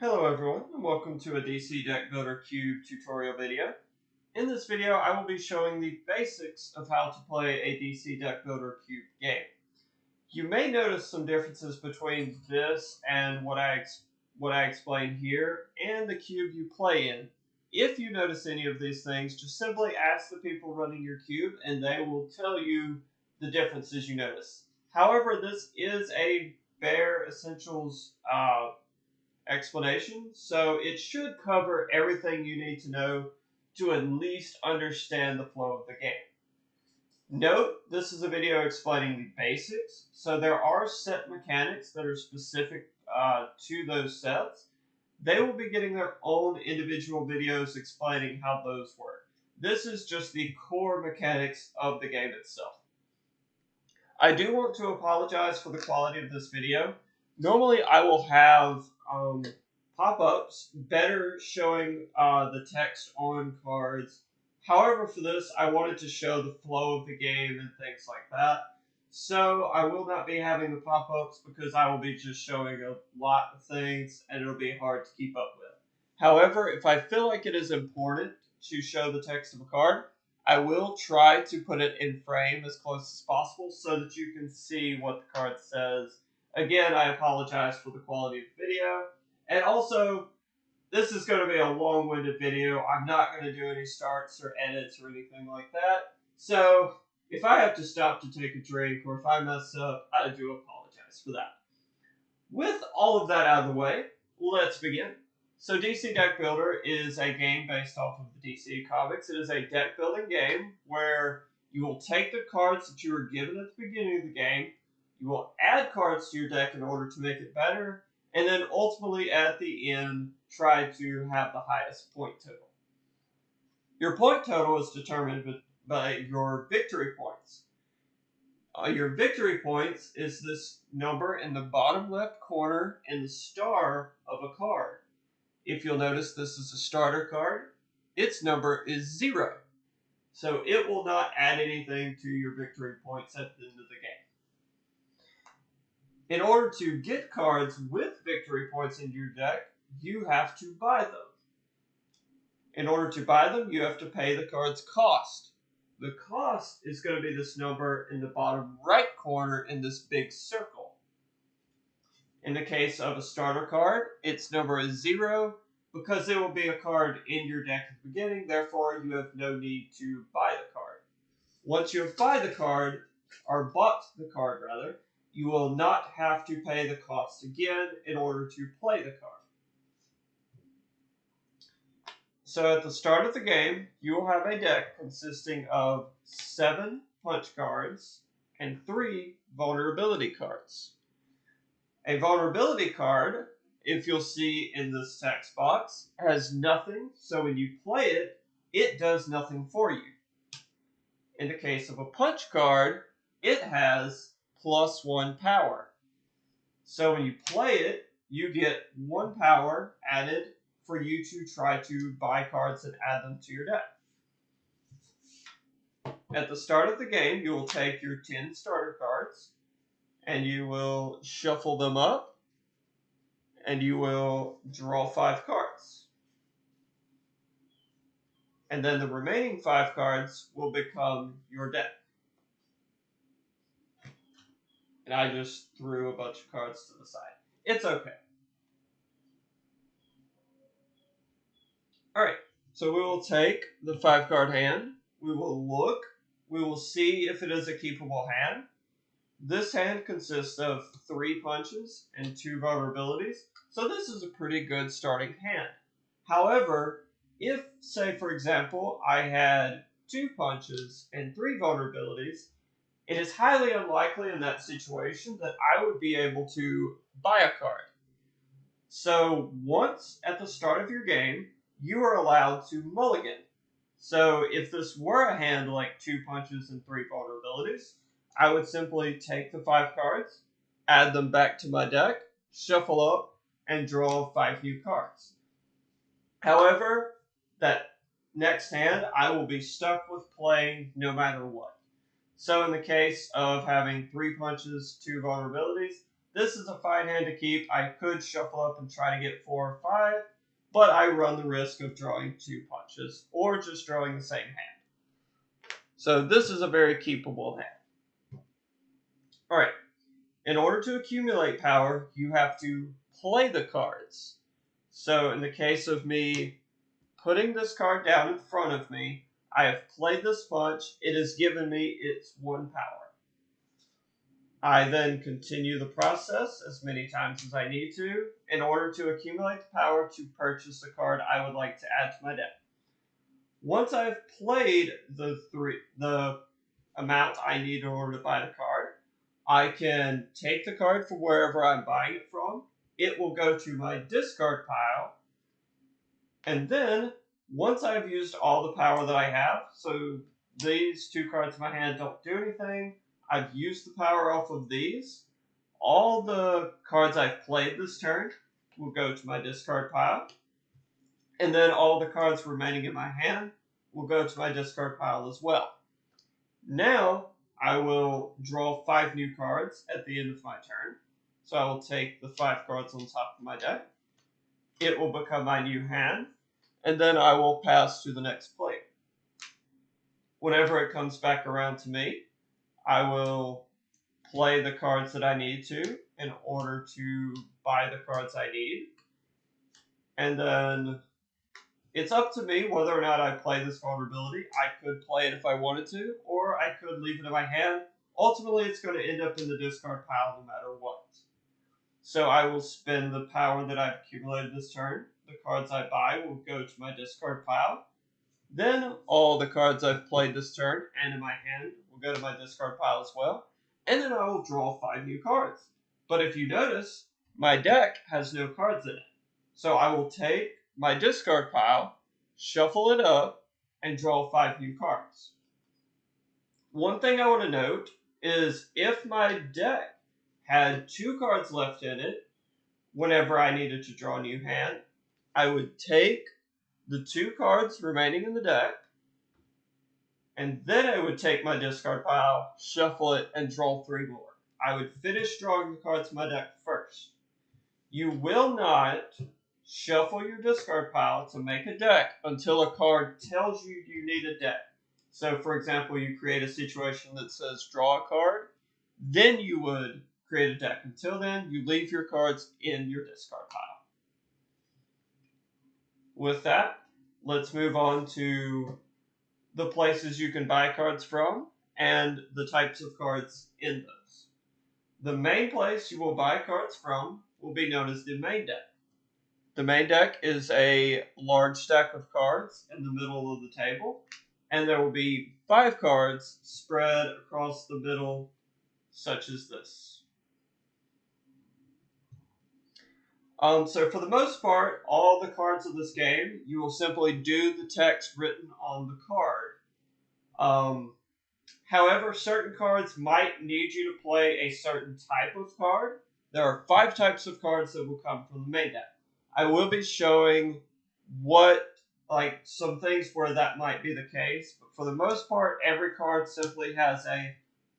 Hello everyone, and welcome to a DC Deck Builder Cube tutorial video. In this video, I will be showing the basics of how to play a DC Deck Builder Cube game. You may notice some differences between this and what I explained here and the cube you play in. If you notice any of these things, just simply ask the people running your cube and they will tell you the differences you notice. However, this is a bare essentials explanation, so it should cover everything you need to know to at least understand the flow of the game. Note, this is a video explaining the basics, so there are set mechanics that are specific to those sets. They will be getting their own individual videos explaining how those work. This is just the core mechanics of the game itself. I do want to apologize for the quality of this video. Normally I will have pop-ups better showing the text on cards. However, for this, I wanted to show the flow of the game and things like that. So I will not be having the pop-ups because I will be just showing a lot of things and it'll be hard to keep up with. However, if I feel like it is important to show the text of a card, I will try to put it in frame as close as possible so that you can see what the card says. Again, I apologize for the quality of the video. And also, this is going to be a long-winded video. I'm not going to do any starts or edits or anything like that. So, if I have to stop to take a drink or if I mess up, I do apologize for that. With all of that out of the way, let's begin. So DC Deck Builder is a game based off of the DC comics. It is a deck building game where you will take the cards that you were given at the beginning of the game, you will add cards to your deck in order to make it better, and then ultimately at the end try to have the highest point total. Your point total is determined by your victory points. Your victory points is this number in the bottom left corner in the star of a card. If you'll notice, this is a starter card. Its number is 0. So it will not add anything to your victory points at the end of the game. In order to get cards with victory points in your deck, you have to buy them. In order to buy them, you have to pay the card's cost. The cost is going to be this number in the bottom right corner in this big circle. In the case of a starter card, its number is 0 because it will be a card in your deck at the beginning, therefore you have no need to buy the card. Once you have bought the card, you will not have to pay the cost again in order to play the card. So at the start of the game, you will have a deck consisting of 7 punch cards and 3 vulnerability cards. A vulnerability card, if you'll see in this text box, has nothing, so when you play it, it does nothing for you. In the case of a punch card, it has +1 power. So when you play it, you get 1 power added for you to try to buy cards and add them to your deck. At the start of the game, you will take your 10 starter cards and you will shuffle them up and you will draw 5 cards. And then the remaining 5 cards will become your deck. And I just threw a bunch of cards to the side. It's okay. Alright, so we will take the 5-card hand. We will look. We will see if it is a keepable hand. This hand consists of 3 punches and 2 vulnerabilities. So this is a pretty good starting hand. However, if, say for example, I had 2 punches and 3 vulnerabilities, it is highly unlikely in that situation that I would be able to buy a card. So once at the start of your game, you are allowed to mulligan. So if this were a hand like 2 punches and 3 vulnerabilities, I would simply take the 5 cards, add them back to my deck, shuffle up, and draw 5 new cards. However, that next hand, I will be stuck with playing no matter what. So in the case of having 3 punches, 2 vulnerabilities, This is a fine hand to keep. I could shuffle up and try to get 4 or 5, but I run the risk of drawing 2 punches or just drawing the same hand. So this is a very keepable hand. Alright, in order to accumulate power, you have to play the cards. So in the case of me putting this card down in front of me, I have played this punch. It has given me its 1 power. I then continue the process as many times as I need to in order to accumulate the power to purchase the card I would like to add to my deck. Once I've played the amount I need in order to buy the card, I can take the card from wherever I'm buying it from. It will go to my discard pile. And then, once I've used all the power that I have, so these 2 cards in my hand don't do anything, I've used the power off of these, all the cards I've played this turn will go to my discard pile. And then all the cards remaining in my hand will go to my discard pile as well. Now, I will draw 5 new cards at the end of my turn. So I will take the 5 cards on top of my deck. It will become my new hand. And then I will pass to the next player. Whenever it comes back around to me, I will play the cards that I need to in order to buy the cards I need. And then it's up to me whether or not I play this vulnerability. I could play it if I wanted to, or I could leave it in my hand. Ultimately, it's going to end up in the discard pile no matter what. So I will spend the power that I've accumulated this turn. The cards I buy will go to my discard pile. Then all the cards I've played this turn and in my hand will go to my discard pile as well. And then I will draw 5 new cards. But if you notice, my deck has no cards in it. So I will take my discard pile, shuffle it up, and draw 5 new cards. One thing I want to note is if my deck had 2 cards left in it, whenever I needed to draw a new hand, I would take the 2 cards remaining in the deck, and then I would take my discard pile, shuffle it, and draw 3 more. I would finish drawing the cards in my deck first. You will not shuffle your discard pile to make a deck until a card tells you you need a deck. So, for example, you create a situation that says draw a card, then you would create a deck. Until then, you leave your cards in your discard pile. With that, let's move on to the places you can buy cards from and the types of cards in those. The main place you will buy cards from will be known as the main deck. The main deck is a large stack of cards in the middle of the table, and there will be 5 cards spread across the middle, such as this. So for the most part, all the cards of this game, you will simply do the text written on the card. However, certain cards might need you to play a certain type of card. There are 5 types of cards that will come from the main deck. I will be showing some things where that might be the case, but for the most part, every card simply has a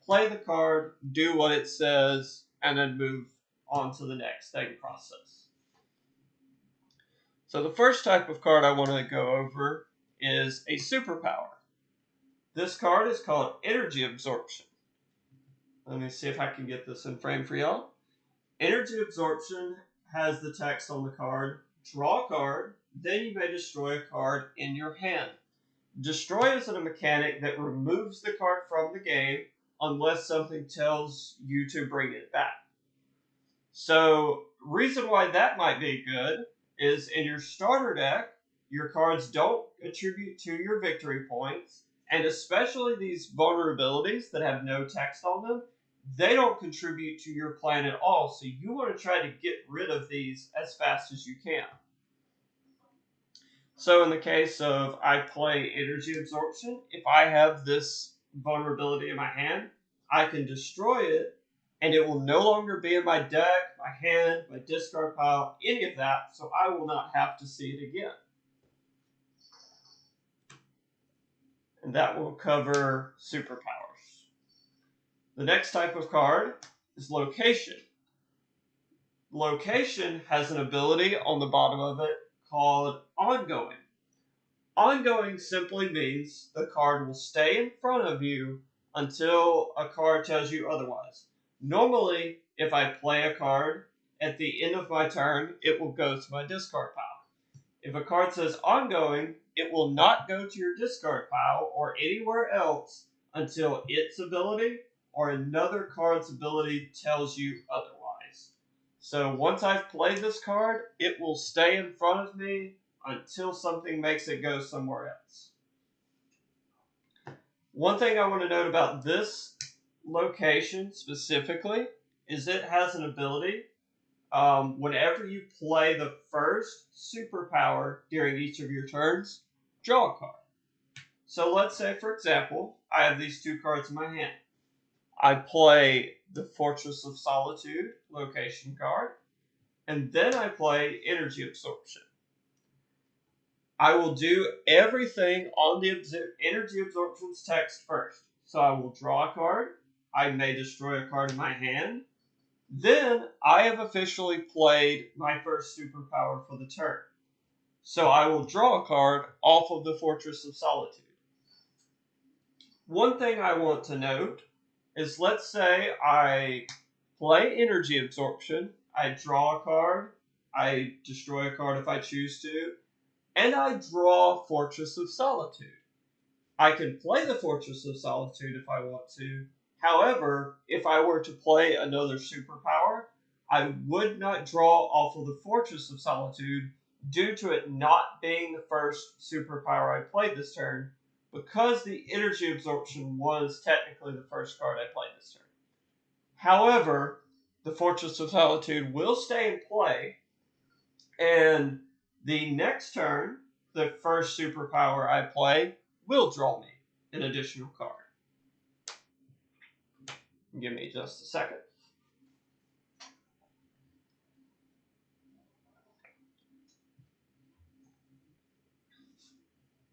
play the card, do what it says, and then move on to the next thing process. So the first type of card I want to go over is a superpower. This card is called Energy Absorption. Let me see if I can get this in frame for y'all. Energy Absorption has the text on the card, draw a card, then you may destroy a card in your hand. Destroy is a mechanic that removes the card from the game unless something tells you to bring it back. So, reason why that might be good is in your starter deck, your cards don't contribute to your victory points, and especially these vulnerabilities that have no text on them, they don't contribute to your plan at all, so you want to try to get rid of these as fast as you can. So in the case of I play Energy Absorption, if I have this vulnerability in my hand, I can destroy it, and it will no longer be in my deck, my hand, my discard pile, any of that, so I will not have to see it again. And that will cover superpowers. The next type of card is Location. Location has an ability on the bottom of it called ongoing. Ongoing simply means the card will stay in front of you until a card tells you otherwise. Normally, if I play a card, at the end of my turn, it will go to my discard pile. If a card says ongoing, it will not go to your discard pile or anywhere else until its ability or another card's ability tells you otherwise. So once I've played this card, it will stay in front of me until something makes it go somewhere else. One thing I want to note about this location specifically is it has an ability whenever you play the first superpower during each of your turns, draw a card. So let's say, for example, I have these two cards in my hand. I play the Fortress of Solitude location card, and then I play Energy Absorption. I will do everything on the Energy Absorption's text first. So I will draw a card. I may destroy a card in my hand. Then I have officially played my first superpower for the turn. So I will draw a card off of the Fortress of Solitude. One thing I want to note is, let's say I play Energy Absorption, I draw a card, I destroy a card if I choose to, and I draw Fortress of Solitude. I can play the Fortress of Solitude if I want to. However, if I were to play another superpower, I would not draw off of the Fortress of Solitude due to it not being the first superpower I played this turn, because the Energy Absorption was technically the first card I played this turn. However, the Fortress of Solitude will stay in play, and the next turn, the first superpower I play will draw me an additional card. Give me just a second.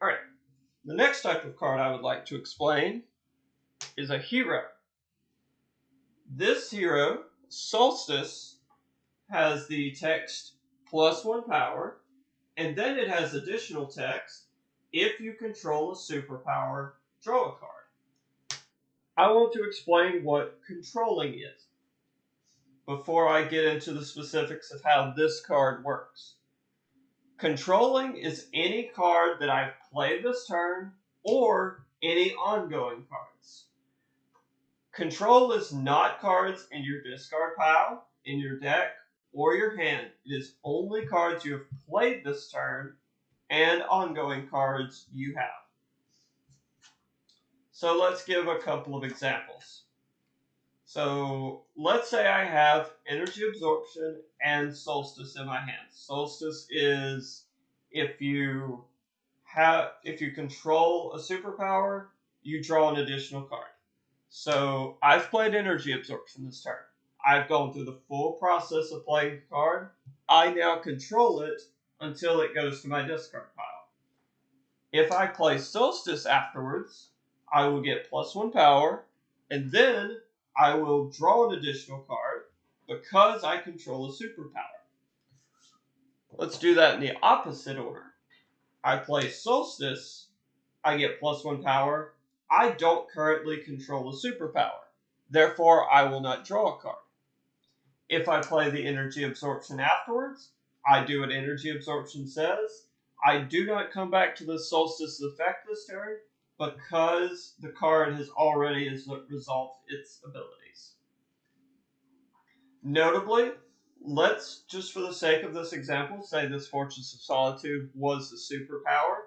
Alright, the next type of card I would like to explain is a hero. This hero, Solstice, has the text +1 power, and then it has additional text: if you control a superpower, draw a card. I want to explain what controlling is before I get into the specifics of how this card works. Controlling is any card that I've played this turn or any ongoing cards. Control is not cards in your discard pile, in your deck, or your hand. It is only cards you have played this turn and ongoing cards you have. So let's give a couple of examples. So let's say I have Energy Absorption and Solstice in my hands. Solstice is if you control a superpower, you draw an additional card. So I've played Energy Absorption this turn. I've gone through the full process of playing the card. I now control it until it goes to my discard pile. If I play Solstice afterwards, I will get +1 power, and then I will draw an additional card because I control a superpower. Let's do that in the opposite order. I play Solstice, I get +1 power. I don't currently control a superpower. Therefore, I will not draw a card. If I play the Energy Absorption afterwards, I do what Energy Absorption says. I do not come back to the Solstice effect this turn because the card has already resolved its abilities. Notably, let's, just for the sake of this example, say this Fortress of Solitude was the superpower,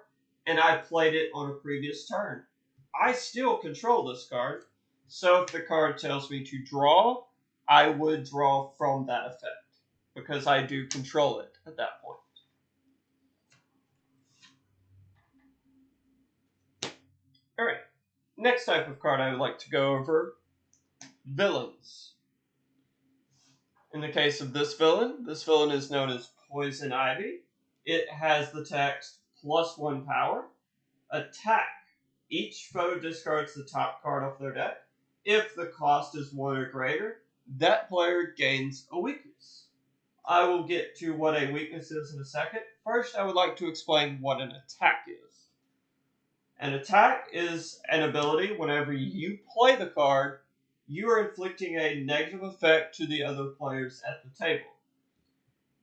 and I played it on a previous turn. I still control this card, so if the card tells me to draw, I would draw from that effect, because I do control it at that point. Alright, next type of card I would like to go over, villains. In the case of this villain is known as Poison Ivy. It has the text +1 power. Attack. Each foe discards the top card off their deck. If the cost is 1 or greater, that player gains a weakness. I will get to what a weakness is in a second. First, I would like to explain what an attack is. An attack is an ability whenever you play the card, you are inflicting a negative effect to the other players at the table.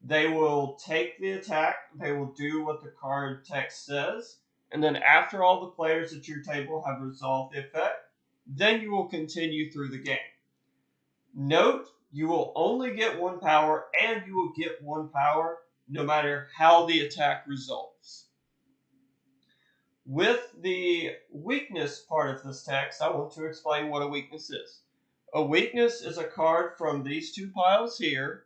They will take the attack, they will do what the card text says, and then after all the players at your table have resolved the effect, then you will continue through the game. Note, you will only get one power, and you will get one power no matter how the attack resolves. With the weakness part of this text, I want to explain what a weakness is. A weakness is a card from these two piles here.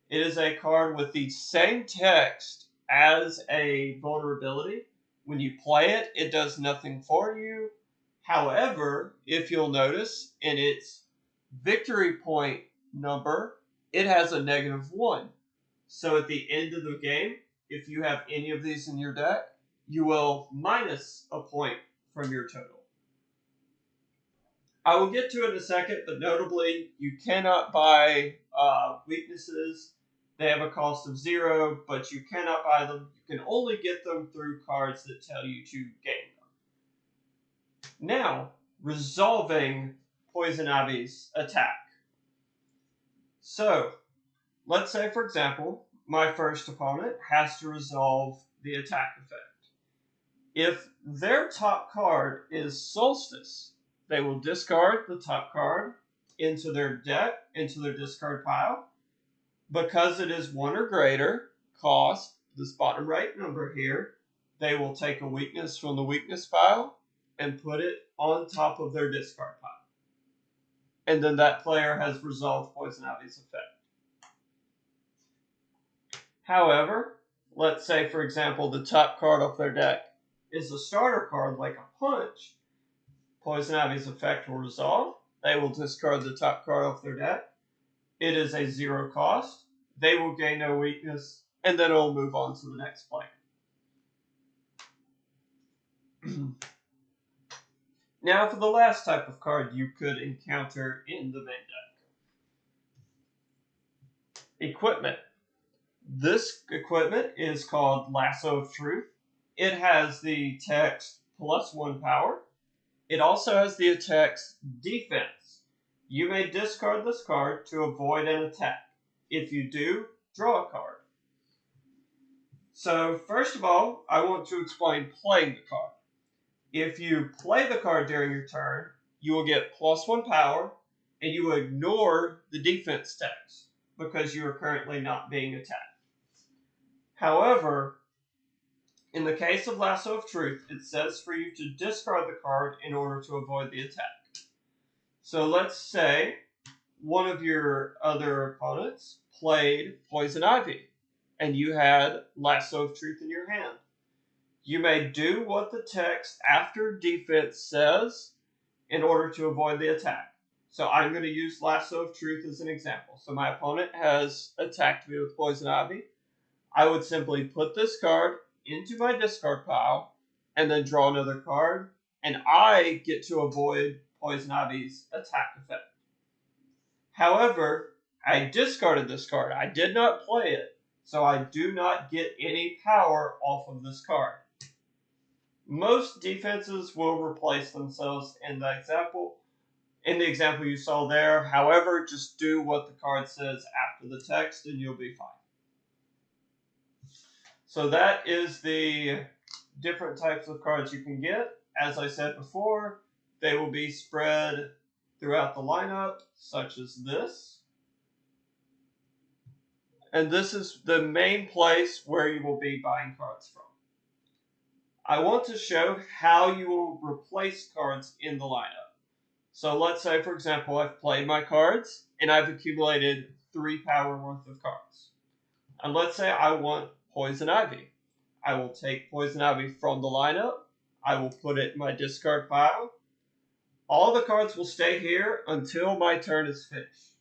It is a card with the same text as a vulnerability. When you play it, it does nothing for you. However, if you'll notice, in its victory point number, it has a -1. So at the end of the game, if you have any of these in your deck, you will minus a point from your total. I will get to it in a second, but notably, you cannot buy weaknesses. They have a cost of 0, but you cannot buy them. You can only get them through cards that tell you to gain them. Now, resolving Poison Ivy's attack. So, let's say, for example, my first opponent has to resolve the attack effect. If their top card is Solstice, they will discard the top card into their deck, into their discard pile. Because it is 1 or greater cost, this bottom right number here, they will take a weakness from the weakness pile and put it on top of their discard pile. And then that player has resolved Poison Ivy's effect. However, let's say, for example, the top card of their deck is a starter card like a punch. Poison Ivy's effect will resolve. They will discard the top card off their deck. It is a 0 cost. They will gain no weakness, and then it will move on to the next player. Now for the last type of card you could encounter in the main deck. Equipment. This equipment is called Lasso of Truth. It has the text +1 power. It also has the text defense. You may discard this card to avoid an attack. If you do, draw a card. So first of all, I want to explain playing the card. If you play the card during your turn, you will get +1 power, and you will ignore the defense text because you are currently not being attacked. However, in the case of Lasso of Truth, it says for you to discard the card in order to avoid the attack. So let's say one of your other opponents played Poison Ivy, and you had Lasso of Truth in your hand. You may do what the text after defense says in order to avoid the attack. So I'm going to use Lasso of Truth as an example. So my opponent has attacked me with Poison Ivy. I would simply put this card into my discard pile and then draw another card, and I get to avoid Poison Ivy's attack effect. However, I discarded this card. I did not play it, so I do not get any power off of this card. Most defenses will replace themselves in the example you saw there. However, just do what the card says after the text and you'll be fine. So that is the different types of cards you can get. As I said before, they will be spread throughout the lineup, such as this. And this is the main place where you will be buying cards from. I want to show how you will replace cards in the lineup. So let's say, for example, I've played my cards and I've accumulated 3 power worth of cards. And let's say I want Poison Ivy. I will take Poison Ivy from the lineup. I will put it in my discard pile. All the cards will stay here until my turn is finished.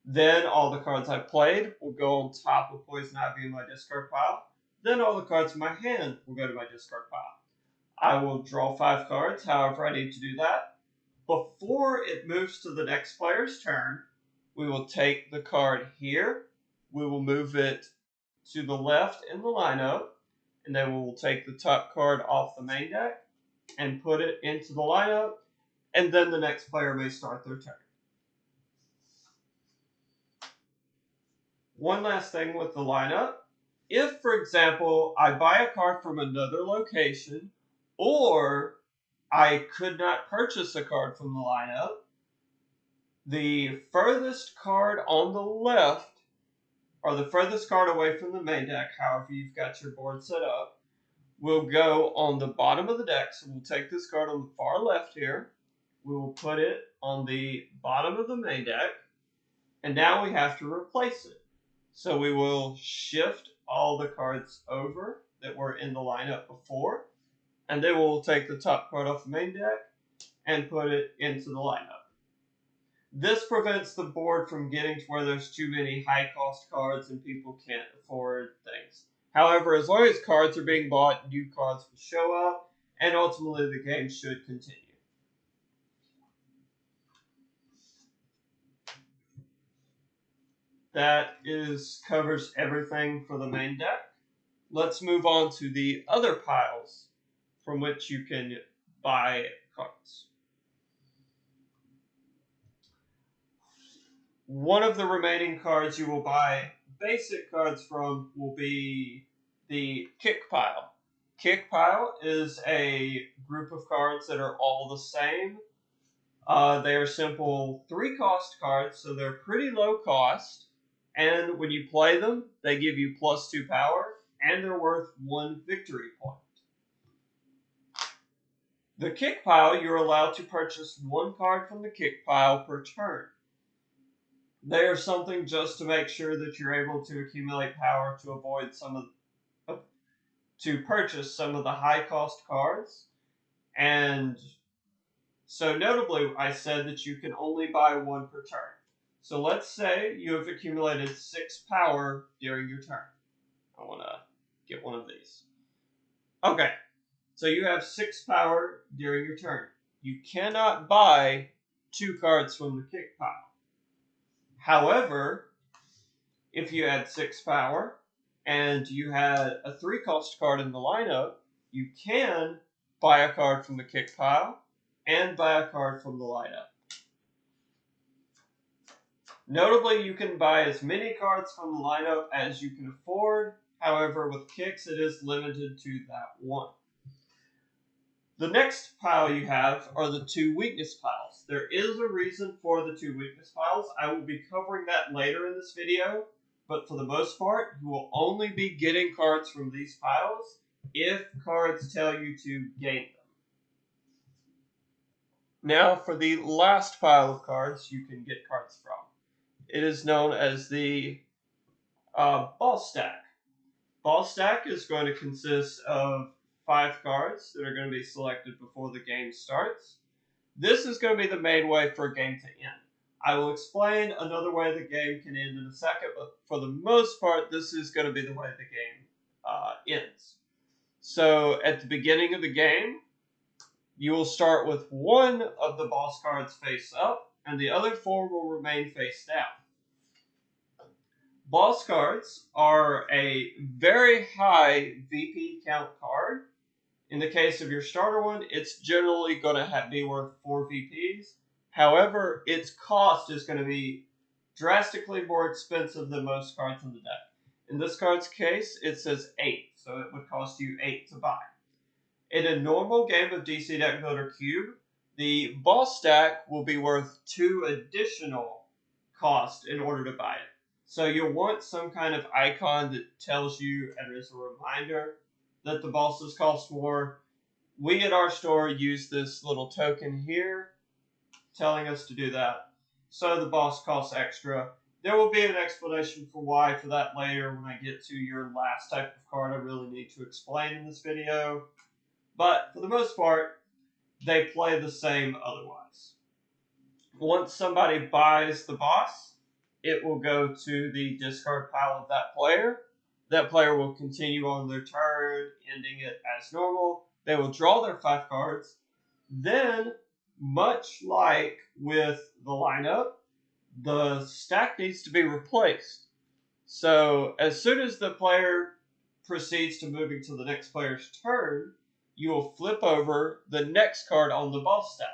Then all the cards I played will go on top of Poison Ivy in my discard pile. Then all the cards in my hand will go to my discard pile. I will draw 5 cards, however I need to do that. Before it moves to the next player's turn, we will take the card here we will move it to the left in the lineup, and then we will take the top card off the main deck and put it into the lineup, and then the next player may start their turn. One last thing with the lineup. If, for example, I buy a card from another location, or I could not purchase a card from the lineup, the furthest card on the left, or the furthest card away from the main deck, however you've got your board set up, will go on the bottom of the deck. So we'll take this card on the far left here. We will put it on the bottom of the main deck. And now we have to replace it. So we will shift all the cards over that were in the lineup before. And then we'll take the top card off the main deck and put it into the lineup. This prevents the board from getting to where there's too many high-cost cards and people can't afford things. However, as long as cards are being bought, new cards will show up, and ultimately the game should continue. That covers everything for the main deck. Let's move on to the other piles from which you can buy cards. One of the remaining cards you will buy basic cards from will be the kick pile. Kick pile is a group of cards that are all the same. They are simple 3-cost cards, so they're pretty low cost. And when you play them, they give you +2 power, and they're worth 1 victory point. The kick pile, you're allowed to purchase 1 card from the kick pile per turn. They are something just to make sure that you're able to accumulate power to avoid to purchase some of the high-cost cards. And so notably, I said that you can only buy 1 per turn. So let's say you have accumulated 6 power during your turn. I want to get one of these. Okay, so you have 6 power during your turn. You cannot buy 2 cards from the kick pile. However, if you had 6 power and you had a 3-cost card in the lineup, you can buy a card from the kick pile and buy a card from the lineup. Notably, you can buy as many cards from the lineup as you can afford. However, with kicks, it is limited to that 1. The next pile you have are the 2 weakness piles. There is a reason for the 2 weakness piles. I will be covering that later in this video, but for the most part, you will only be getting cards from these piles if cards tell you to gain them. Now for the last pile of cards you can get cards from. It is known as the ball stack. Ball stack is going to consist of 5 cards that are going to be selected before the game starts. This is going to be the main way for a game to end. I will explain another way the game can end in a second, but for the most part, this is going to be the way the game ends. So at the beginning of the game, you will start with 1 of the boss cards face up, and the other 4 will remain face down. Boss cards are a very high VP count card. In the case of your starter one, it's generally going to be worth 4 VPs. However, its cost is going to be drastically more expensive than most cards in the deck. In this card's case, it says 8, so it would cost you 8 to buy. In a normal game of DC Deck Builder Cube, the boss stack will be worth 2 additional cost in order to buy it. So you'll want some kind of icon that tells you and is a reminder that the bosses cost more. We at our store use this little token here telling us to do that. So the boss costs extra. There will be an explanation for why for that later when I get to your last type of card I really need to explain in this video. But for the most part, they play the same otherwise. Once somebody buys the boss, it will go to the discard pile of that player. That player will continue on their turn, ending it as normal. They will draw their 5 cards. Then, much like with the lineup, the stack needs to be replaced. So as soon as the player proceeds to moving to the next player's turn, you will flip over the next card on the boss stack.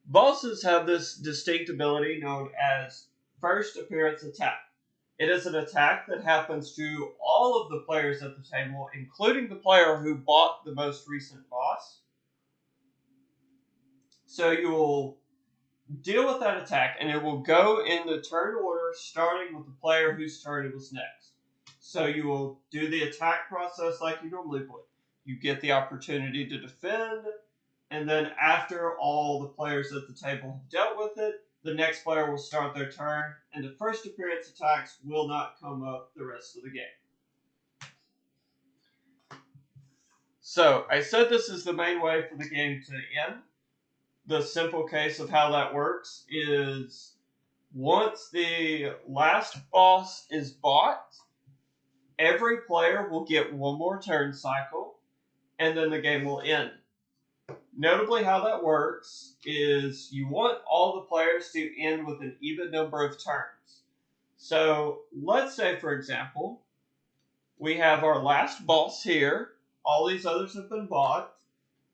Bosses have this distinct ability known as first appearance attack. It is an attack that happens to all of the players at the table, including the player who bought the most recent boss. So you will deal with that attack, and it will go in the turn order, starting with the player whose turn it was next. So you will do the attack process like you normally would. You get the opportunity to defend, and then after all the players at the table have dealt with it, the next player will start their turn, and the first appearance attacks will not come up the rest of the game. So, I said this is the main way for the game to end. The simple case of how that works is once the last boss is bought, every player will get one more turn cycle, and then the game will end. Notably, how that works is you want all the players to end with an even number of turns. So let's say, for example, we have our last boss here. All these others have been bought,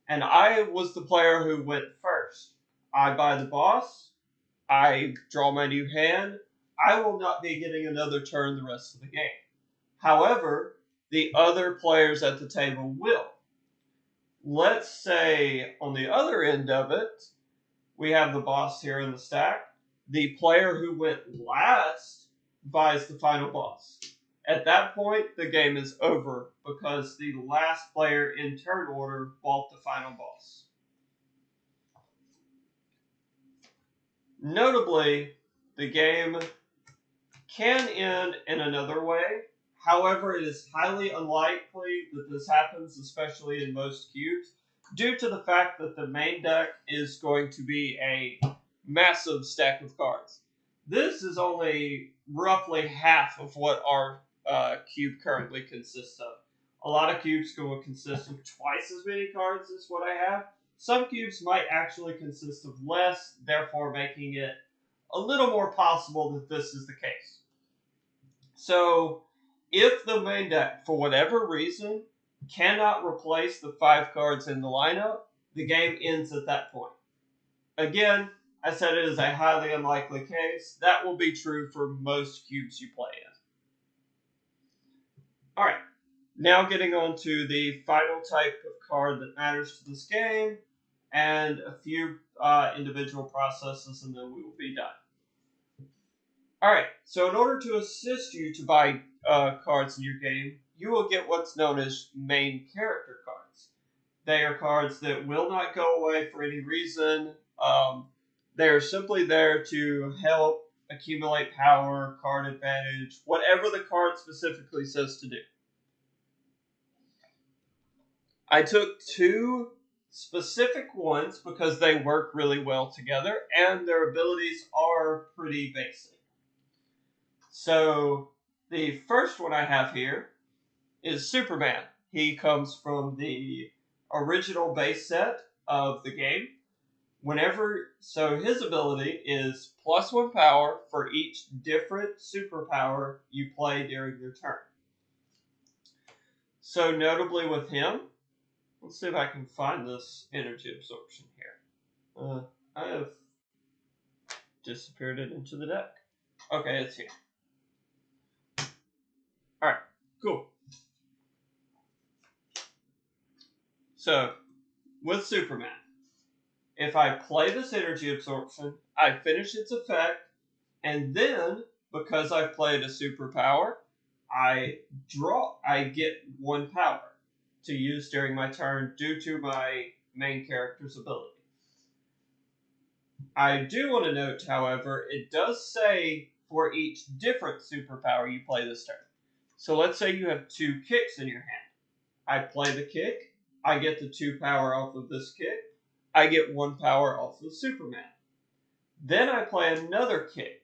and I was the player who went first. I buy the boss. I draw my new hand. I will not be getting another turn the rest of the game. However, the other players at the table will. Let's say on the other end of it, we have the boss here in the stack. The player who went last buys the final boss. At that point, the game is over because the last player in turn order bought the final boss. Notably, the game can end in another way. However, it is highly unlikely that this happens, especially in most cubes, due to the fact that the main deck is going to be a massive stack of cards. This is only roughly half of what our cube currently consists of. A lot of cubes will consist of twice as many cards as what I have. Some cubes might actually consist of less, therefore making it a little more possible that this is the case. So, if the main deck, for whatever reason, cannot replace the 5 cards in the lineup, the game ends at that point. Again, I said it is a highly unlikely case. That will be true for most cubes you play in. Alright, now getting on to the final type of card that matters to this game, and a few individual processes, and then we will be done. Alright, so in order to assist you to buy cards in your game, you will get what's known as main character cards. They are cards that will not go away for any reason. They are simply there to help accumulate power, card advantage, whatever the card specifically says to do. I took 2 specific ones because they work really well together and their abilities are pretty basic. So the first one I have here is Superman. He comes from the original base set of the game. So his ability is +1 power for each different superpower you play during your turn. So notably with him, let's see if I can find this energy absorption here. I have disappeared it into the deck. Okay, it's here. Alright, cool. So, with Superman, if I play this energy absorption, I finish its effect, and then, because I've played a superpower, I get 1 power to use during my turn due to my main character's ability. I do want to note, however, it does say for each different superpower you play this turn. So let's say you have 2 kicks in your hand. I play the kick, I get the 2 power off of this kick, I get 1 power off of Superman. Then I play another kick.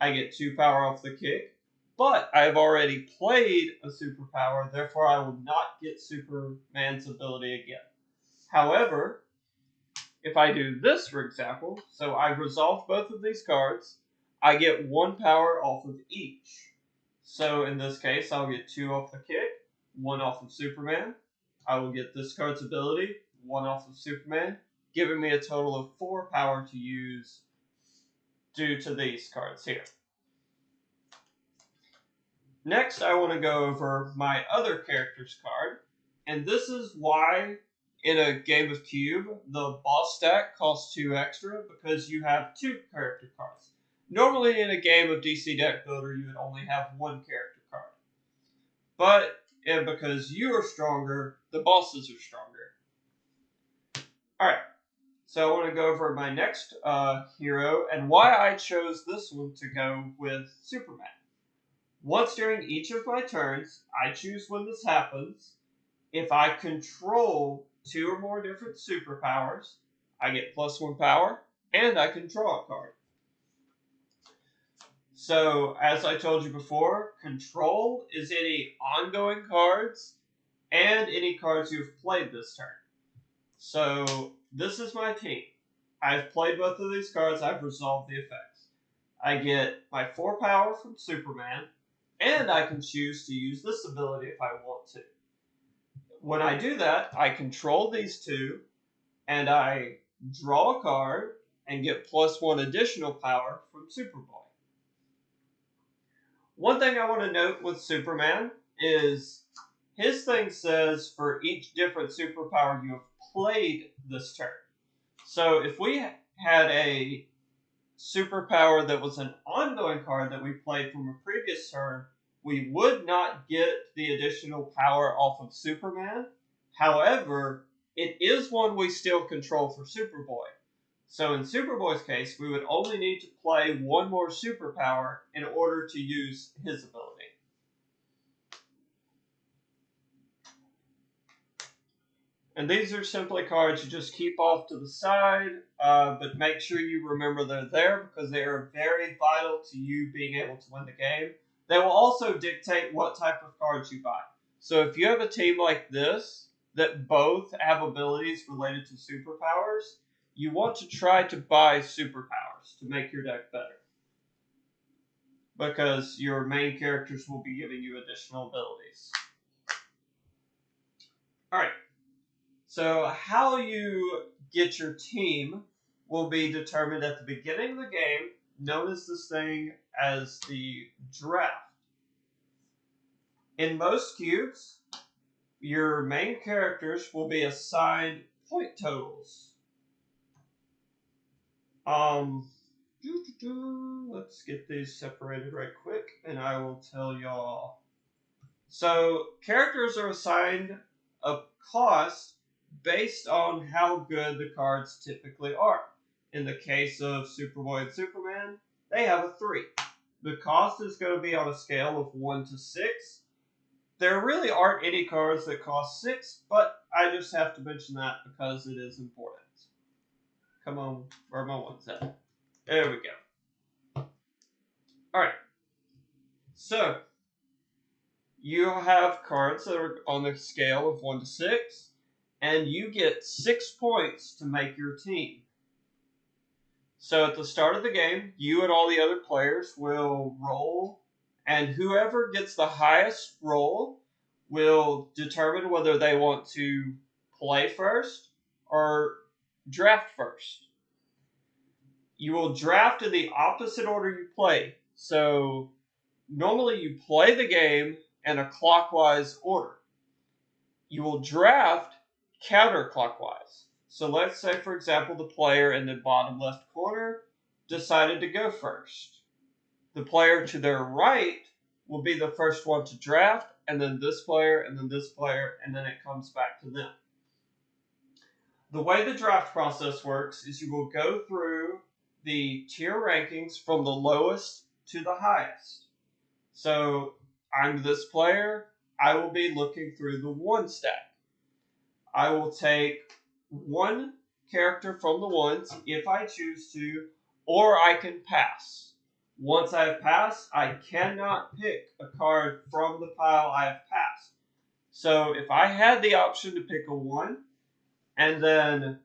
I get 2 power off the kick, but I've already played a superpower, therefore I will not get Superman's ability again. However, if I do this, for example, so I've resolved both of these cards, I get 1 power off of each. So in this case, I'll get 2 off the kick, 1 off of Superman. I will get this card's ability, 1 off of Superman, giving me a total of 4 power to use due to these cards here. Next, I want to go over my other character's card, and this is why in a game of Cube, the boss stack costs 2 extra, because you have 2 character cards. Normally in a game of DC Deck Builder, you would only have 1 character card. But because you are stronger, the bosses are stronger. Alright, so I want to go over my next hero, and why I chose this one to go with Superman. Once during each of my turns, I choose when this happens. If I control 2 or more different superpowers, I get +1 power, and I can draw a card. So, as I told you before, control is any ongoing cards and any cards you've played this turn. So, this is my team. I've played both of these cards, I've resolved the effects. I get my 4 power from Superman, and I can choose to use this ability if I want to. When I do that, I control these 2, and I draw a card and get +1 additional power from Superboy. One thing I want to note with Superman is his thing says for each different superpower you have played this turn. So if we had a superpower that was an ongoing card that we played from a previous turn, we would not get the additional power off of Superman. However, it is one we still control for Superboy. So in Superboy's case, we would only need to play 1 more superpower in order to use his ability. And these are simply cards you just keep off to the side, but make sure you remember they're there because they are very vital to you being able to win the game. They will also dictate what type of cards you buy. So if you have a team like this that both have abilities related to superpowers, you want to try to buy superpowers to make your deck better, because your main characters will be giving you additional abilities. Alright, so how you get your team will be determined at the beginning of the game, known as this thing as the draft. In most cubes, your main characters will be assigned point totals. Let's get these separated right quick, and I will tell y'all. So, characters are assigned a cost based on how good the cards typically are. In the case of Superboy and Superman, they have a 3. The cost is going to be on a scale of 1 to 6. There really aren't any cards that cost 6, but I just have to mention that because it is important. Come on, where are my ones at? There we go. Alright. So, you have cards that are on the scale of 1 to 6, and you get 6 points to make your team. So at the start of the game, you and all the other players will roll, and whoever gets the highest roll will determine whether they want to play first or draft first. You will draft in the opposite order you play. So normally you play the game in a clockwise order. You will draft counterclockwise. So let's say, for example, the player in the bottom left corner decided to go first. The player to their right will be the first one to draft, and then this player, and then this player, and then it comes back to them. The way the draft process works is you will go through the tier rankings from the lowest to the highest. So I'm this player, I will be looking through the 1 stack. I will take 1 character from the 1s if I choose to, or I can pass. Once I have passed, I cannot pick a card from the pile I have passed. So if I had the option to pick a 1, and then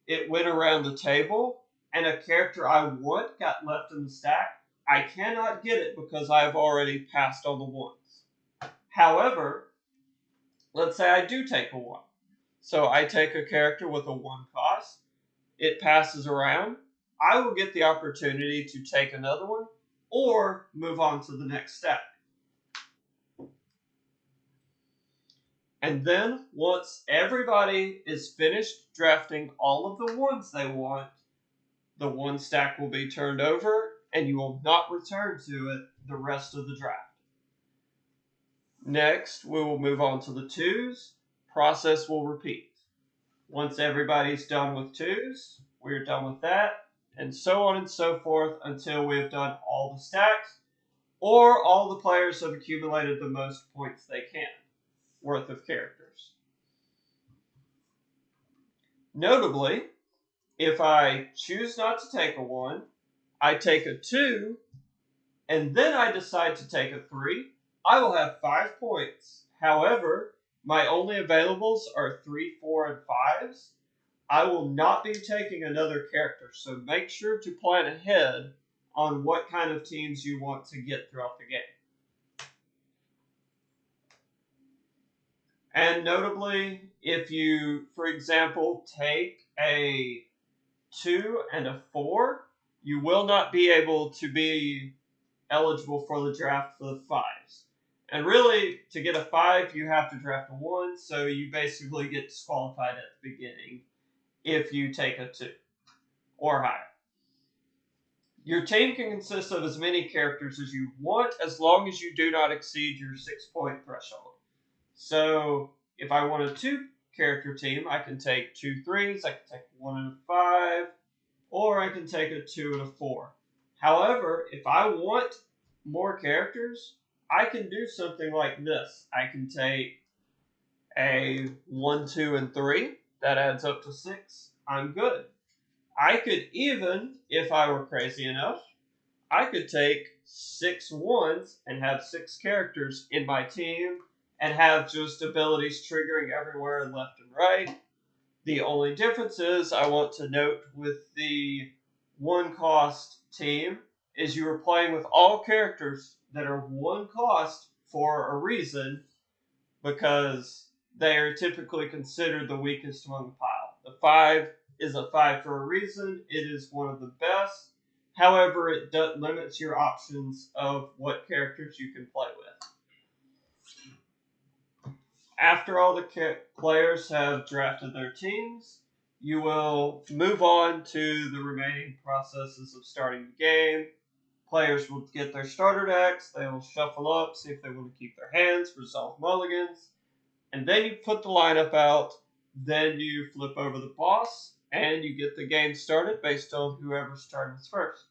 it went around the table, and a character I want got left in the stack, I cannot get it because I've already passed on the 1s. However, let's say I do take a 1. So I take a character with a 1 cost, it passes around, I will get the opportunity to take another one or move on to the next step. And then once everybody is finished drafting all of the 1s they want, the 1 stack will be turned over and you will not return to it the rest of the draft. Next, we will move on to the 2s. Process will repeat. Once everybody's done with 2s, we're done with that, and so on and so forth until we have done all the stacks, or all the players have accumulated the most points they can worth of characters. Notably, if I choose not to take a 1, I take a 2, and then I decide to take a 3, I will have 5 points. However, my only availables are 3, 4, and 5s. I will not be taking another character, so make sure to plan ahead on what kind of teams you want to get throughout the game. And notably, if you, for example, take a 2 and a 4, you will not be able to be eligible for the draft for the 5s. And really, to get a 5, you have to draft a 1, so you basically get disqualified at the beginning if you take a 2 or higher. Your team can consist of as many characters as you want as long as you do not exceed your 6-point threshold. So if I want a 2-character team, I can take 2 3s, I can take 1 and a 5, or I can take a 2 and a 4. However, if I want more characters, I can do something like this. I can take a 1, 2, and 3. That adds up to 6. I'm good. I could even, if I were crazy enough, I could take 6 1s and have 6 characters in my team and have just abilities triggering everywhere left and right. The only difference is I want to note with the 1 cost team is you are playing with all characters that are 1 cost for a reason, because they are typically considered the weakest among the pile. The 5 is a 5 for a reason. It is one of the best. However, it limits your options of what characters you can play with. After all the players have drafted their teams, you will move on to the remaining processes of starting the game. Players will get their starter decks. They will shuffle up, see if they want to keep their hands, resolve mulligans. And then you put the lineup out. Then you flip over the boss, and you get the game started based on whoever's turn is first.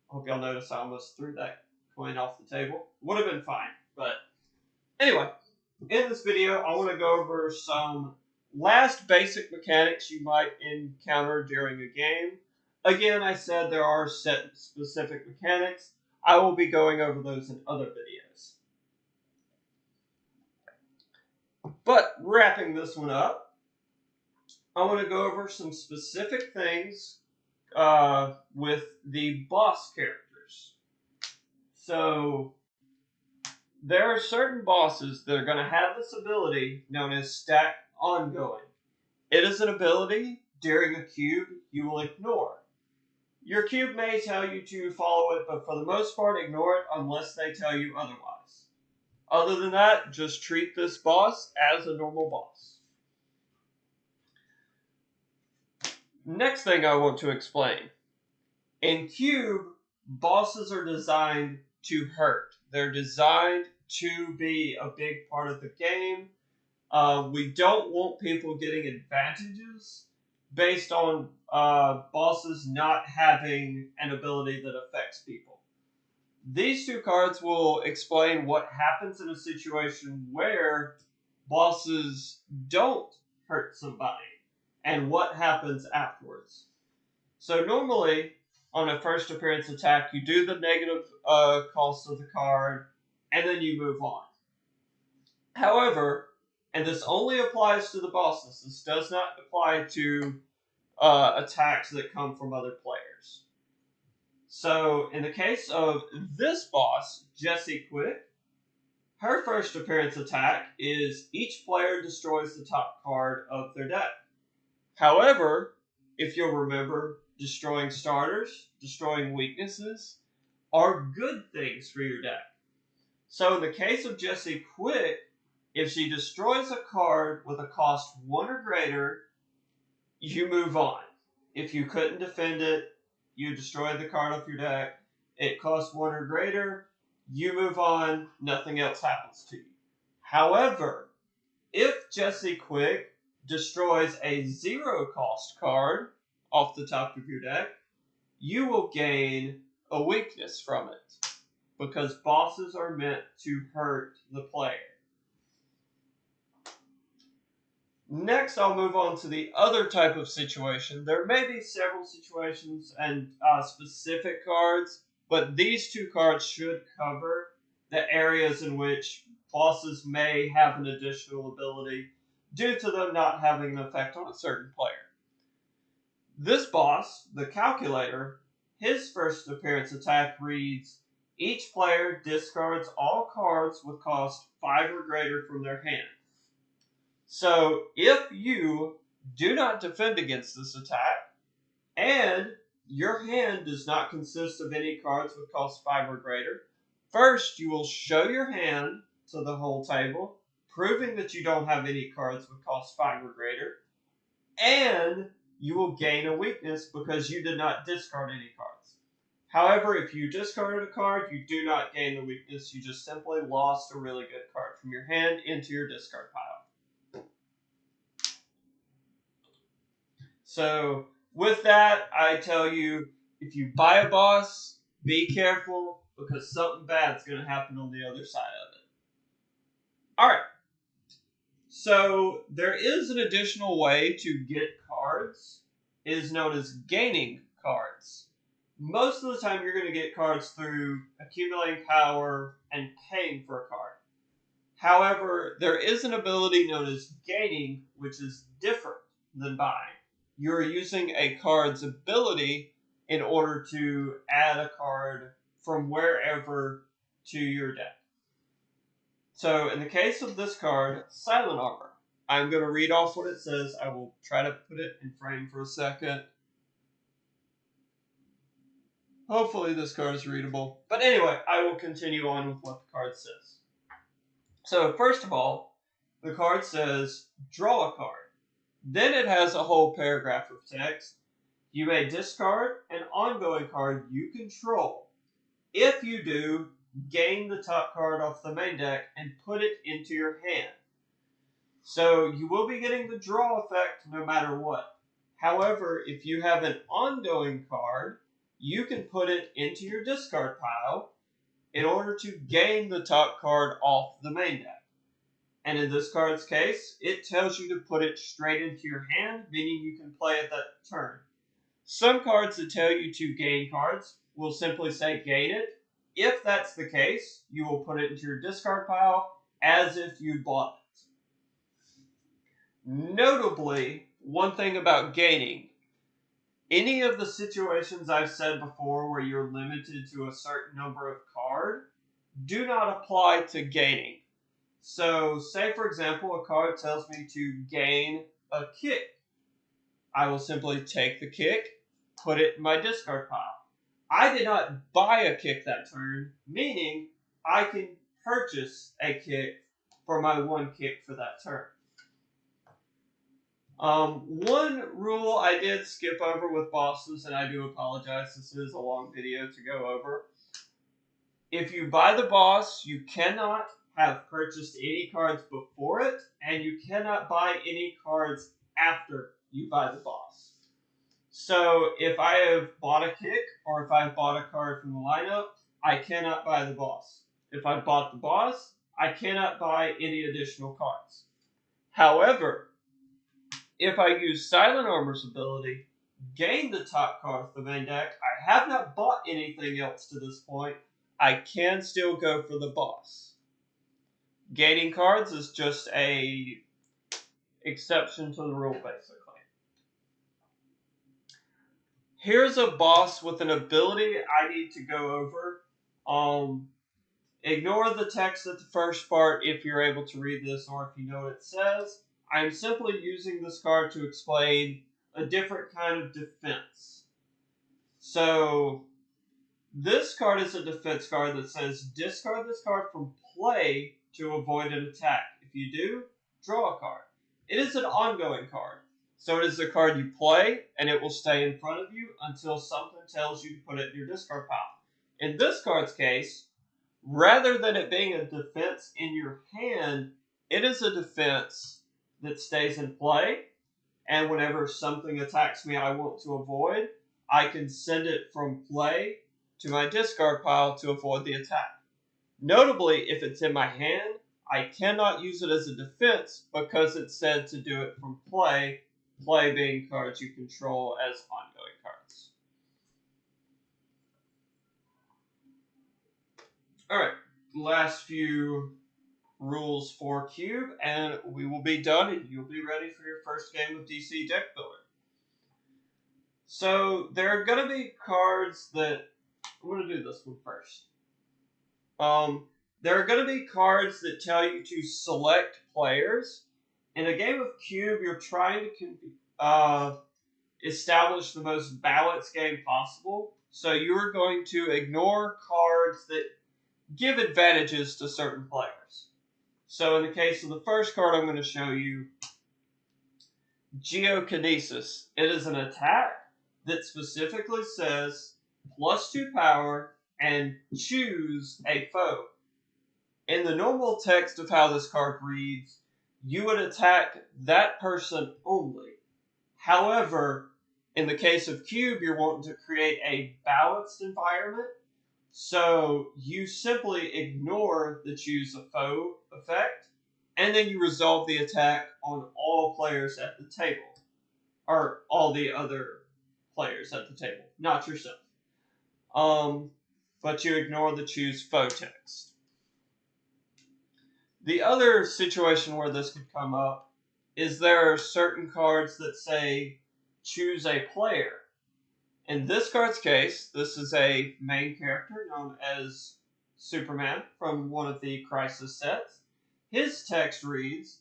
I hope y'all notice I almost threw that coin off the table. Would have been fine, but anyway, in this video, I want to go over some last basic mechanics you might encounter during a game. Again, I said there are set specific mechanics. I will be going over those in other videos. But wrapping this one up, I want to go over some specific things with the boss characters. So there are certain bosses that are going to have this ability known as Stack Ongoing. It is an ability during a cube you will ignore. Your cube may tell you to follow it, but for the most part, ignore it unless they tell you otherwise. Other than that, just treat this boss as a normal boss. Next thing I want to explain. In Cube, bosses are designed to hurt. They're designed to be a big part of the game. We don't want people getting advantages based on bosses not having an ability that affects people. These 2 cards will explain what happens in a situation where bosses don't hurt somebody and what happens afterwards. So normally, on a first appearance attack, you do the negative cost of the card, and then you move on. However, and this only applies to the bosses, this does not apply to attacks that come from other players. So in the case of this boss, Jessie Quick, her first appearance attack is each player destroys the top card of their deck. However, if you'll remember, destroying starters, destroying weaknesses are good things for your deck. So in the case of Jessie Quick, if she destroys a card with a cost 1 or greater, you move on. If you couldn't defend it, you destroyed the card off your deck, it costs 1 or greater, you move on, nothing else happens to you. However, if Jessie Quick destroys a 0 cost card off the top of your deck, you will gain a weakness from it, because bosses are meant to hurt the player. Next, I'll move on to the other type of situation. There may be several situations and specific cards, but these two cards should cover the areas in which bosses may have an additional ability due to them not having an effect on a certain player. This boss, the Calculator, his first appearance attack reads, each player discards all cards with cost 5 or greater from their hand. So if you do not defend against this attack, and your hand does not consist of any cards with cost 5 or greater, first you will show your hand to the whole table, proving that you don't have any cards with cost 5 or greater, and you will gain a weakness because you did not discard any cards. However, if you discarded a card, you do not gain the weakness, you just simply lost a really good card from your hand into your discard pile. So with that, I tell you, if you buy a boss, be careful because something bad's going to happen on the other side of it. Alright, so there is an additional way to get cards. It is known as gaining cards. Most of the time you're going to get cards through accumulating power and paying for a card. However, there is an ability known as gaining, which is different than buying. You're using a card's ability in order to add a card from wherever to your deck. So in the case of this card, Silent Armor, I'm going to read off what it says. I will try to put it in frame for a second. Hopefully this card is readable. But anyway, I will continue on with what the card says. So first of all, the card says, draw a card. Then it has a whole paragraph of text. You may discard an ongoing card you control. If you do, gain the top card off the main deck and put it into your hand. So you will be getting the draw effect no matter what. However, if you have an ongoing card, you can put it into your discard pile in order to gain the top card off the main deck. And in this card's case, it tells you to put it straight into your hand, meaning you can play it that turn. Some cards that tell you to gain cards will simply say gain it. If that's the case, you will put it into your discard pile as if you bought it. Notably, one thing about gaining, any of the situations I've said before where you're limited to a certain number of cards do not apply to gaining. So, say for example, a card tells me to gain a kick. I will simply take the kick, put it in my discard pile. I did not buy a kick that turn, meaning I can purchase a kick for my 1 kick for that turn. One rule I did skip over with bosses, and I do apologize, this is a long video to go over. If you buy the boss, you cannot have purchased any cards before it, and you cannot buy any cards after you buy the boss. So if I have bought a kick, or if I've bought a card from the lineup, I cannot buy the boss. If I bought the boss, I cannot buy any additional cards. However, if I use Silent Armor's ability, gain the top card of the main deck, I have not bought anything else to this point, I can still go for the boss. Gaining cards is just a exception to the rule, basically. Here's a boss with an ability I need to go over. Ignore the text at the first part if you're able to read this or if you know what it says. I'm simply using this card to explain a different kind of defense. So, this card is a defense card that says discard this card from play to avoid an attack. If you do, draw a card. It is an ongoing card. So it is a card you play, and it will stay in front of you until something tells you to put it in your discard pile. In this card's case, rather than it being a defense in your hand, it is a defense that stays in play, and whenever something attacks me I want to avoid, I can send it from play to my discard pile to avoid the attack. Notably, if it's in my hand, I cannot use it as a defense because it's said to do it from play being cards you control as ongoing cards. Alright, last few rules for Cube, and we will be done and you'll be ready for your first game of DC Deck Builder. So, there are going to be cards that... I'm going to do this one first. There are going to be cards that tell you to select players. In a game of Cube, you're trying to establish the most balanced game possible. So you're going to ignore cards that give advantages to certain players. So in the case of the first card I'm going to show you, Geokinesis. It is an attack that specifically says +2 power and choose a foe. In the normal text of how this card reads, you would attack that person only. However, in the case of Cube, you're wanting to create a balanced environment, so you simply ignore the choose a foe effect, and then you resolve the attack on all players at the table, or all the other players at the table, not yourself. But you ignore the choose foe text. The other situation where this could come up is there are certain cards that say choose a player. In this card's case, this is a main character known as Superman from one of the Crisis sets. His text reads,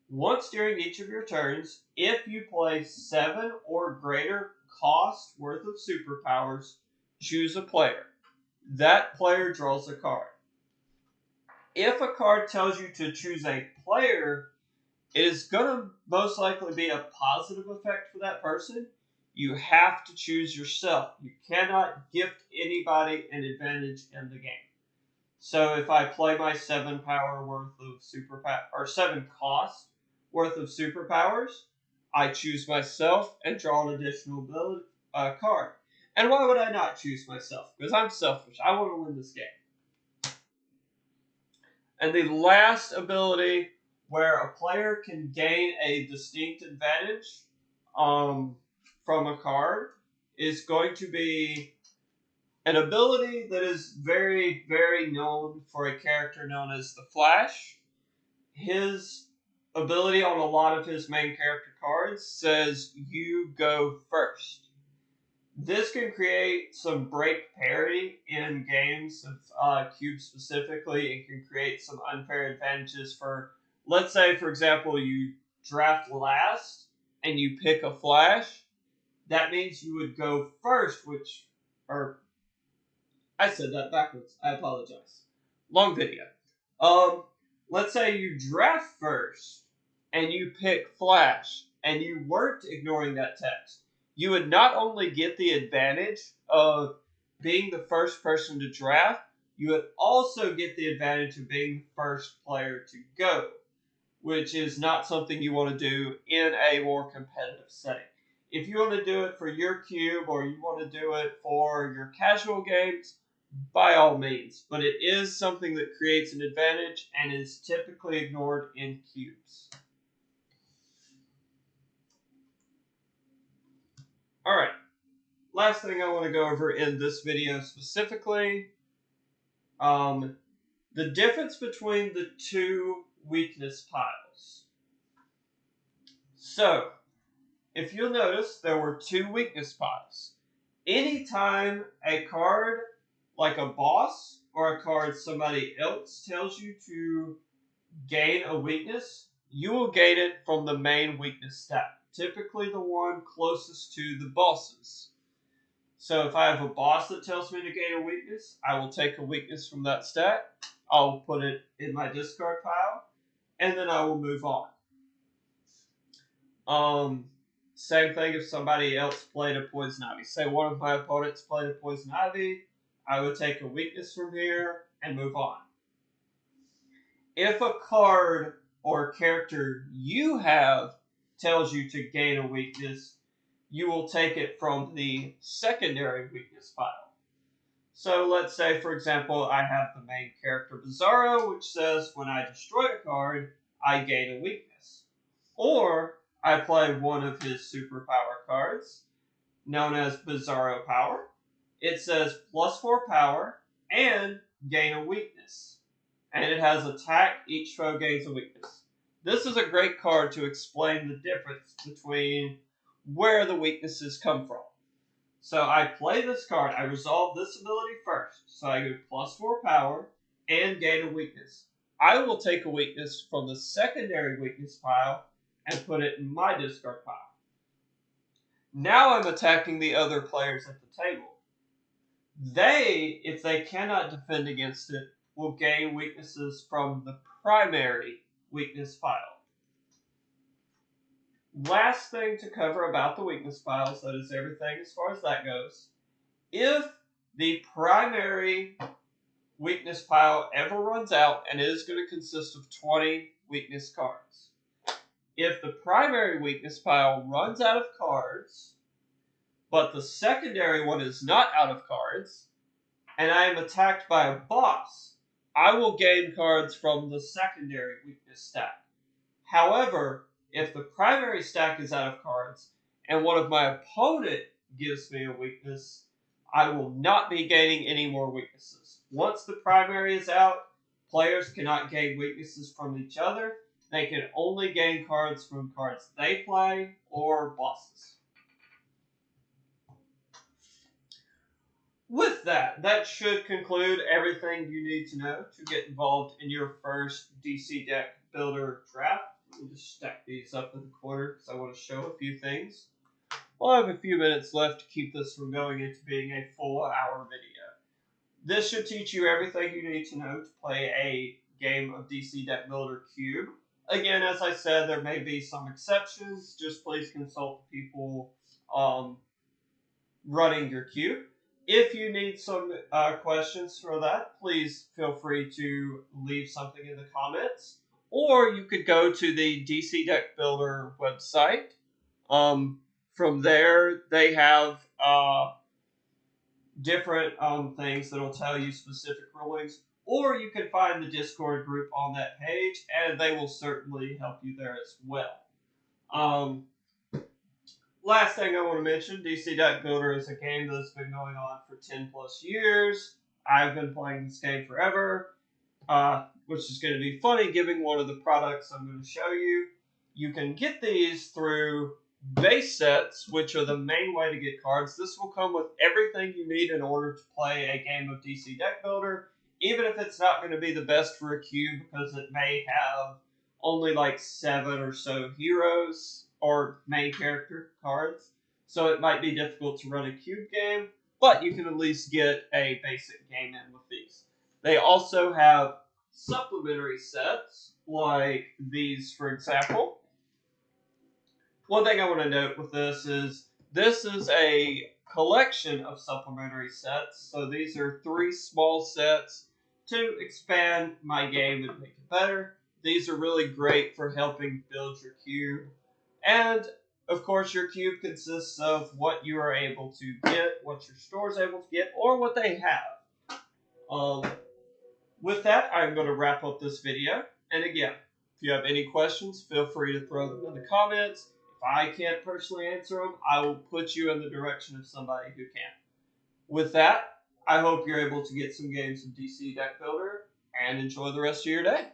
once during each of your turns, if you play 7 or greater cost worth of superpowers, choose a player. That player draws a card. If a card tells you to choose a player, it is going to most likely be a positive effect for that person. You have to choose yourself. You cannot gift anybody an advantage in the game. So if I play my 7 power worth of superpower, or 7 cost worth of superpowers, I choose myself and draw an additional ability, card. And why would I not choose myself? Because I'm selfish. I want to win this game. And the last ability where a player can gain a distinct advantage from a card is going to be an ability that is very, very known for a character known as the Flash. His ability on a lot of his main character cards says you go first. This can create some break parity in games of Cube specifically. It can create some unfair advantages for, let's say, for example, you draft last and you pick a Flash. That means you would go first, I said that backwards. I apologize. Long video. Let's say you draft first and you pick Flash and you weren't ignoring that text. You would not only get the advantage of being the first person to draft, you would also get the advantage of being the first player to go, which is not something you want to do in a more competitive setting. If you want to do it for your cube or you want to do it for your casual games, by all means. But it is something that creates an advantage and is typically ignored in cubes. Alright, last thing I want to go over in this video specifically, the difference between the two weakness piles. So, if you'll notice, there were two weakness piles. Anytime a card, like a boss, or a card somebody else tells you to gain a weakness, you will gain it from the main weakness stack, typically the one closest to the bosses. So if I have a boss that tells me to gain a weakness, I will take a weakness from that stack, I'll put it in my discard pile, and then I will move on. Same thing if somebody else played a Poison Ivy. Say one of my opponents played a Poison Ivy, I would take a weakness from here and move on. If a card or character you have tells you to gain a weakness, you will take it from the secondary weakness pile. So let's say, for example, I have the main character Bizarro, which says when I destroy a card, I gain a weakness. Or I play one of his superpower cards, known as Bizarro Power. It says +4 power and gain a weakness. And it has attack, each foe gains a weakness. This is a great card to explain the difference between where the weaknesses come from. So I play this card, I resolve this ability first. So I go +4 power and gain a weakness. I will take a weakness from the secondary weakness pile and put it in my discard pile. Now I'm attacking the other players at the table. They, if they cannot defend against it, will gain weaknesses from the primary weakness pile. Last thing to cover about the weakness piles, that is everything as far as that goes. If the primary weakness pile ever runs out, and it is going to consist of 20 weakness cards. If the primary weakness pile runs out of cards, but the secondary one is not out of cards, and I am attacked by a boss, I will gain cards from the secondary weakness stack. However, if the primary stack is out of cards, and one of my opponent gives me a weakness, I will not be gaining any more weaknesses. Once the primary is out, players cannot gain weaknesses from each other. They can only gain cards from cards they play or bosses. With that, that should conclude everything you need to know to get involved in your first DC deck builder draft. We'll just stack these up in the corner because I want to show a few things. We'll have a few minutes left to keep this from going into being a full hour video. This should teach you everything you need to know to play a game of DC Deck Builder Cube. Again, as I said, there may be some exceptions. Just please consult the people running your cube. If you need some questions for that, please feel free to leave something in the comments. Or you could go to the DC Deck Builder website. From there, they have different things that will tell you specific rulings. Or you can find the Discord group on that page, and they will certainly help you there as well. Last thing I want to mention, DC Deck Builder is a game that's been going on for 10 plus years. I've been playing this game forever, which is going to be funny given one of the products I'm going to show you. You can get these through base sets, which are the main way to get cards. This will come with everything you need in order to play a game of DC Deck Builder, even if it's not going to be the best for a cube because it may have only like 7 or so heroes or main character cards. So it might be difficult to run a cube game, but you can at least get a basic game in with these. They also have supplementary sets, like these, for example. One thing I want to note with this is a collection of supplementary sets. So these are 3 small sets to expand my game and make it better. These are really great for helping build your cube. And, of course, your cube consists of what you are able to get, what your store is able to get, or what they have. With that, I'm going to wrap up this video. And again, if you have any questions, feel free to throw them in the comments. If I can't personally answer them, I will put you in the direction of somebody who can. With that, I hope you're able to get some games of DC Deck Builder and enjoy the rest of your day.